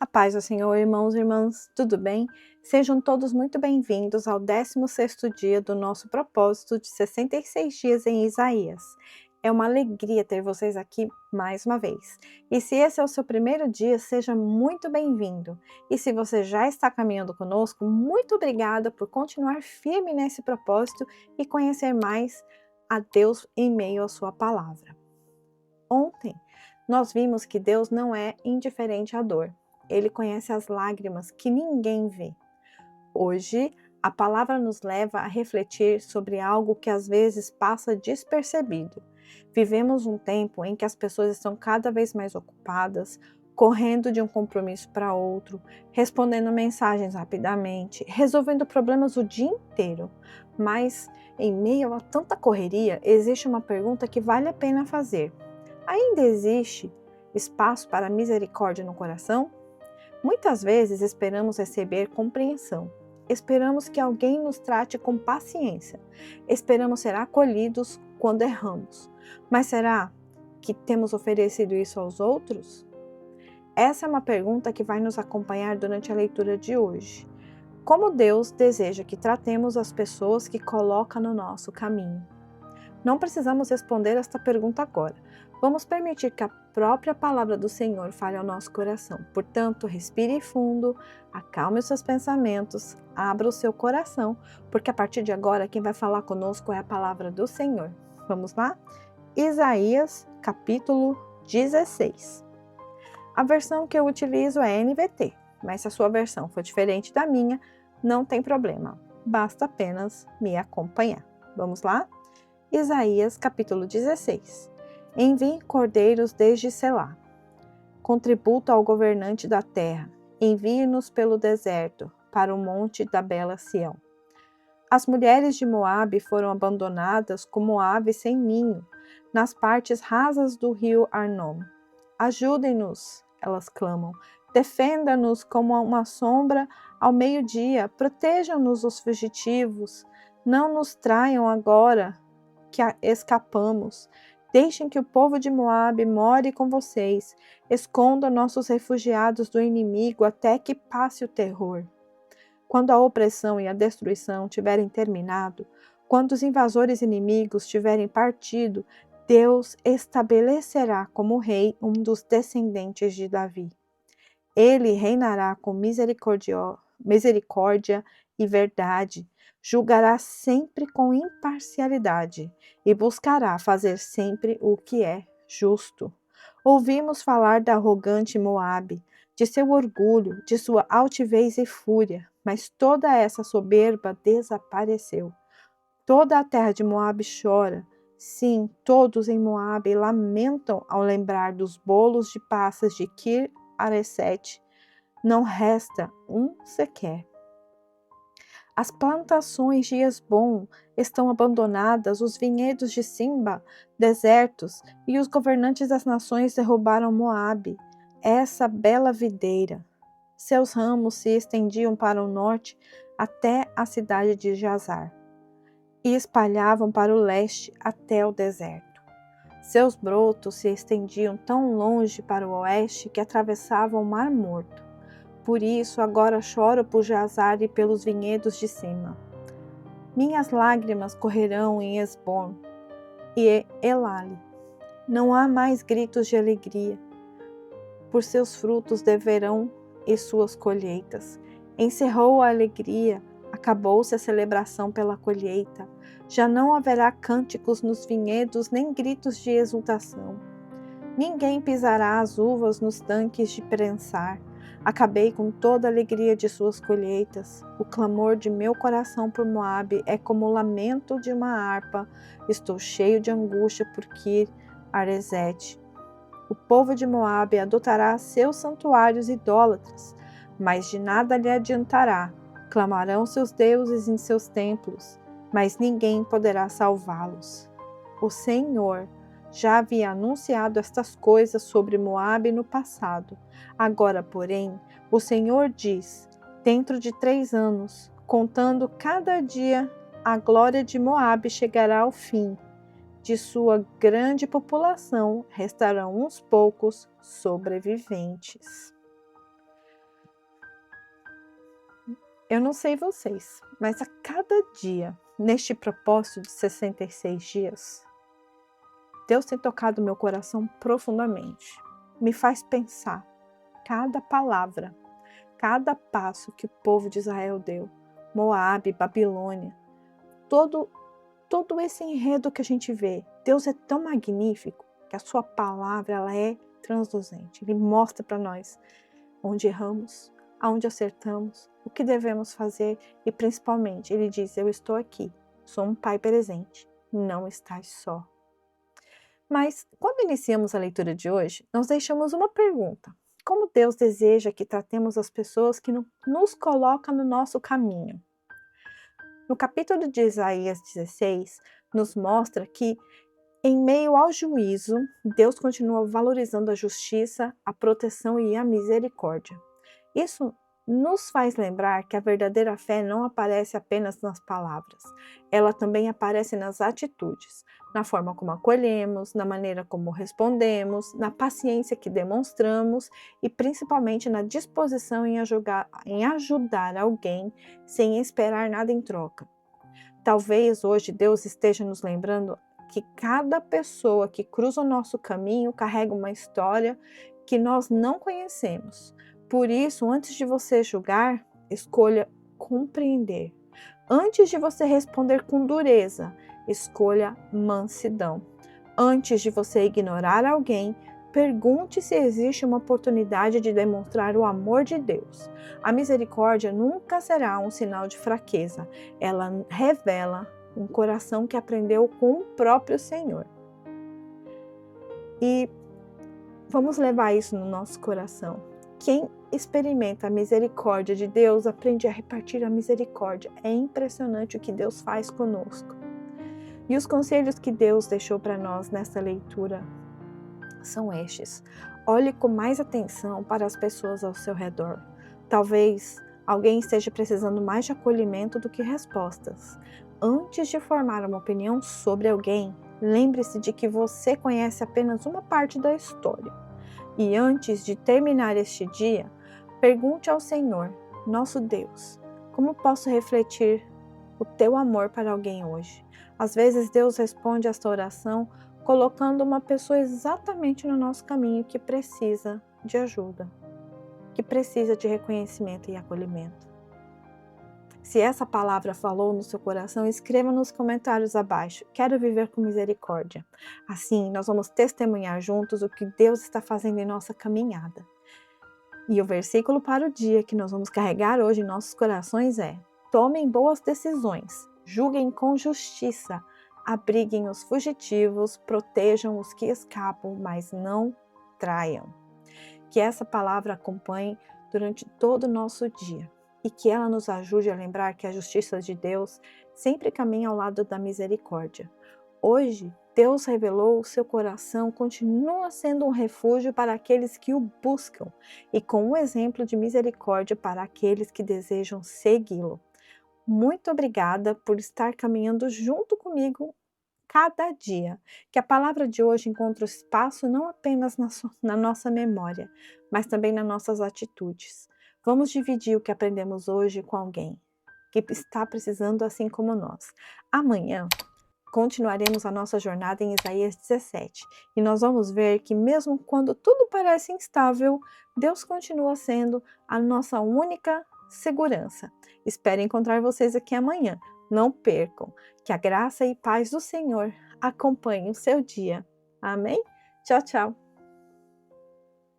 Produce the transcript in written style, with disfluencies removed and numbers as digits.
A paz do Senhor, irmãos e irmãs, tudo bem? Sejam todos muito bem-vindos ao 16º dia do nosso propósito de 66 dias em Isaías. É uma alegria ter vocês aqui mais uma vez. E se esse é o seu primeiro dia, seja muito bem-vindo. E se você já está caminhando conosco, muito obrigada por continuar firme nesse propósito e conhecer mais a Deus em meio à sua palavra. Ontem, nós vimos que Deus não é indiferente à dor. Ele conhece as lágrimas que ninguém vê. Hoje, a palavra nos leva a refletir sobre algo que às vezes passa despercebido. Vivemos um tempo em que as pessoas estão cada vez mais ocupadas, correndo de um compromisso para outro, respondendo mensagens rapidamente, resolvendo problemas o dia inteiro. Mas, em meio a tanta correria, existe uma pergunta que vale a pena fazer. Ainda existe espaço para misericórdia no coração? Muitas vezes esperamos receber compreensão, esperamos que alguém nos trate com paciência, esperamos ser acolhidos quando erramos. Mas será que temos oferecido isso aos outros? Essa é uma pergunta que vai nos acompanhar durante a leitura de hoje. Como Deus deseja que tratemos as pessoas que coloca no nosso caminho? Não precisamos responder esta pergunta agora. Vamos permitir que a própria palavra do Senhor fale ao nosso coração. Portanto, respire fundo, acalme os seus pensamentos, abra o seu coração, porque a partir de agora quem vai falar conosco é a palavra do Senhor. Vamos lá? Isaías, capítulo 16. A versão que eu utilizo é NVT, mas se a sua versão for diferente da minha, não tem problema. Basta apenas me acompanhar. Vamos lá? Isaías, capítulo 16. Envie cordeiros desde Selá. Contributo ao governante da terra. Envie-nos pelo deserto, para o monte da bela Sião. As mulheres de Moabe foram abandonadas como aves sem ninho, nas partes rasas do rio Arnom. Ajudem-nos, elas clamam. Defenda-nos como uma sombra ao meio-dia. Protejam-nos os fugitivos. Não nos traiam agora que escapamos. Deixem que o povo de Moabe more com vocês. Esconda nossos refugiados do inimigo até que passe o terror. Quando a opressão e a destruição tiverem terminado, quando os invasores inimigos tiverem partido, Deus estabelecerá como rei um dos descendentes de Davi. Ele reinará com misericórdia e verdade, julgará sempre com imparcialidade e buscará fazer sempre o que é justo. Ouvimos falar da arrogante Moabe, de seu orgulho, de sua altivez e fúria, mas toda essa soberba desapareceu. Toda a terra de Moabe chora. Sim, todos em Moabe lamentam ao lembrar dos bolos de passas de Kir-Haresete. Não resta um sequer. As plantações de Hesbom estão abandonadas, os vinhedos de Simba desertos, e os governantes das nações derrubaram Moabe, essa bela videira. Seus ramos se estendiam para o norte até a cidade de Jazar, e espalhavam para o leste até o deserto. Seus brotos se estendiam tão longe para o oeste que atravessavam o Mar Morto. Por isso, agora choro por Jazar e pelos vinhedos de cima. Minhas lágrimas correrão em Hesbom e Elale. Não há mais gritos de alegria. Por seus frutos deverão e suas colheitas. Encerrou a alegria, acabou-se a celebração pela colheita. Já não haverá cânticos nos vinhedos, nem gritos de exultação. Ninguém pisará as uvas nos tanques de prensar. Acabei com toda a alegria de suas colheitas. O clamor de meu coração por Moabe é como o lamento de uma harpa. Estou cheio de angústia por Kir-Haresete. O povo de Moabe adotará seus santuários idólatras, mas de nada lhe adiantará. Clamarão seus deuses em seus templos, mas ninguém poderá salvá-los. O Senhor já havia anunciado estas coisas sobre Moabe no passado. Agora, porém, o Senhor diz: dentro de 3 anos, contando cada dia, a glória de Moabe chegará ao fim. De sua grande população restarão uns poucos sobreviventes. Eu não sei vocês, mas a cada dia, neste propósito de 66 dias, Deus tem tocado meu coração profundamente. Me faz pensar cada palavra, cada passo que o povo de Israel deu. Moabe, Babilônia, todo esse enredo que a gente vê. Deus é tão magnífico que a sua palavra ela é transluzente. Ele mostra para nós onde erramos, aonde acertamos, o que devemos fazer e principalmente ele diz: eu estou aqui, sou um pai presente, não estás só. Mas quando iniciamos a leitura de hoje, nós deixamos uma pergunta: como Deus deseja que tratemos as pessoas que nos colocam no nosso caminho? No capítulo de Isaías 16, nos mostra que, em meio ao juízo, Deus continua valorizando a justiça, a proteção e a misericórdia. Isso nos faz lembrar que a verdadeira fé não aparece apenas nas palavras, ela também aparece nas atitudes, na forma como acolhemos, na maneira como respondemos, na paciência que demonstramos e principalmente na disposição em ajudar alguém sem esperar nada em troca. Talvez hoje Deus esteja nos lembrando que cada pessoa que cruza o nosso caminho carrega uma história que nós não conhecemos. Por isso, antes de você julgar, escolha compreender. Antes de você responder com dureza, escolha mansidão. Antes de você ignorar alguém, pergunte se existe uma oportunidade de demonstrar o amor de Deus. A misericórdia nunca será um sinal de fraqueza. Ela revela um coração que aprendeu com o próprio Senhor. E vamos levar isso no nosso coração. Quem experimenta a misericórdia de Deus aprende a repartir a misericórdia. É impressionante o que Deus faz conosco. E os conselhos que Deus deixou para nós nessa leitura são estes. Olhe com mais atenção para as pessoas ao seu redor. Talvez alguém esteja precisando mais de acolhimento do que respostas. Antes de formar uma opinião sobre alguém, lembre-se de que você conhece apenas uma parte da história. E antes de terminar este dia, pergunte ao Senhor, nosso Deus, como posso refletir o teu amor para alguém hoje? Às vezes Deus responde esta oração colocando uma pessoa exatamente no nosso caminho que precisa de ajuda, que precisa de reconhecimento e acolhimento. Se essa palavra falou no seu coração, escreva nos comentários abaixo. Quero viver com misericórdia. Assim, nós vamos testemunhar juntos o que Deus está fazendo em nossa caminhada. E o versículo para o dia que nós vamos carregar hoje em nossos corações é: tomem boas decisões, julguem com justiça, abriguem os fugitivos, protejam os que escapam, mas não traiam. Que essa palavra acompanhe durante todo o nosso dia. E que ela nos ajude a lembrar que a justiça de Deus sempre caminha ao lado da misericórdia. Hoje, Deus revelou o seu coração, continua sendo um refúgio para aqueles que o buscam e com um exemplo de misericórdia para aqueles que desejam segui-lo. Muito obrigada por estar caminhando junto comigo cada dia. Que a palavra de hoje encontre espaço não apenas na nossa memória, mas também nas nossas atitudes. Vamos dividir o que aprendemos hoje com alguém que está precisando assim como nós. Amanhã continuaremos a nossa jornada em Isaías 17 e nós vamos ver que mesmo quando tudo parece instável, Deus continua sendo a nossa única segurança. Espero encontrar vocês aqui amanhã. Não percam. Que a graça e paz do Senhor acompanhem o seu dia. Amém? Tchau, tchau.